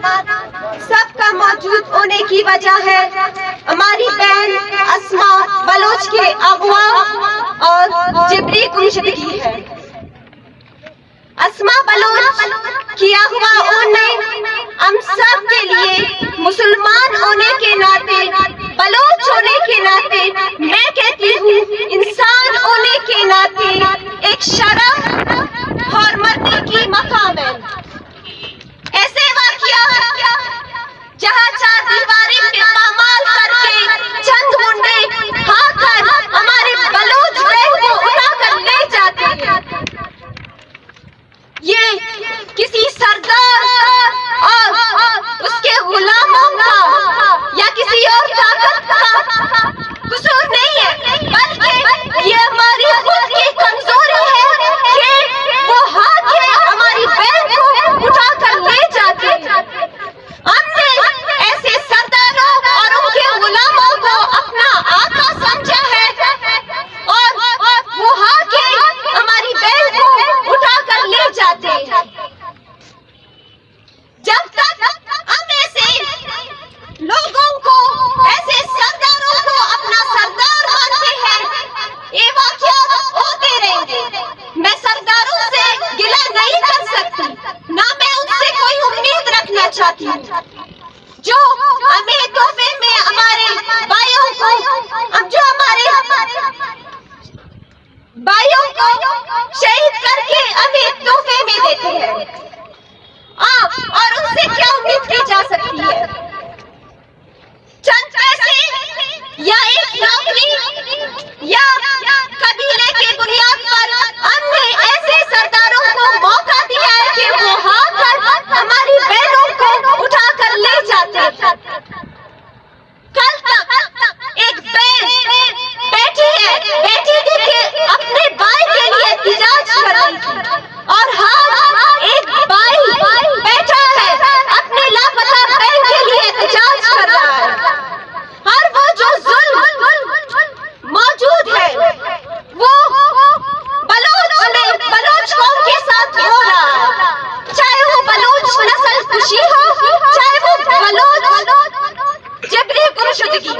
سب کا موجود ہونے کی وجہ ہے ہماری بہن اسما بلوچ کے اغوا اور جبری گمشدگی ہے۔ اسما بلوچ کی اغوا ہونے ہم سب کے لیے مسلمان ہونے کے ناطے، بلوچ ہونے کے ناطے، میں کہتی ہوں انسان ہونے کے ناطے ایک شرف اور مرنے کی مقام ہے۔ ایسے واقعہ جہاں چار دیواری پہ پامال کر کے چند منڈے ہاں کر ہمارے بلوچ بہن کو اٹھا کر لے جاتے ہیں، یہ کسی سردار اور اس کے غلاموں کا یا کسی اور طاقت کا قصور نہیں ہے، بلکہ یہ ہماری خود کی کمزوری ہے کہ وہ ہاتھ ہے ہماری بہن کو اٹھا کر لے جاتے ہیں۔ ہم نے ایسے سرداروں اور ان کے غلاموں کو اپنا آقا سمجھا ہے اور وہ ہاتھ ہے ہماری بہن کو اٹھا کر لے جاتے ہیں۔ جب تک ہم ایسے لوگوں کو، ایسے سرداروں کو اپنا سردار مانتے ہیں، یہ واقعات ہوتے رہیں گے۔ میں سرداروں سے گلہ نہیں کر سکتی، نہ میں ان سے کوئی امید رکھنا چاہتی ہوں، جو ہمیں تحفے میں ہمارے بھائیوں کو شہید کر کے ہمیں تحفے میں دیتے ہیں، اور ان سے کیا امید کی جا سکتی ہے؟ چند پیسے یا ایک نوکری یا قبیلے کی بنیاد پر ہم نے ایسے سرداروں کو موقع دیا ہے کہ وہ ہاں کر ہماری بہنوں کو اٹھا کر لے جاتے ہیں۔ کل تک ایک بہن بیٹھی ہے، بیٹی تھی کہ اپنے بھائی کے لیے احتجاج کر رہی تھی، اور ہاں ایک بھائی بیٹھا ہے اپنے لاپتہ بہن کے لیے احتجاج کر رہا ہے، اور وہ جو ظلم موجود ہے وہ بلوچ قوم کے ساتھ ہو رہا ہے، چاہے وہ بلوچ نسل کشی ہو، چاہے وہ بلوچ جبری گمشدگی۔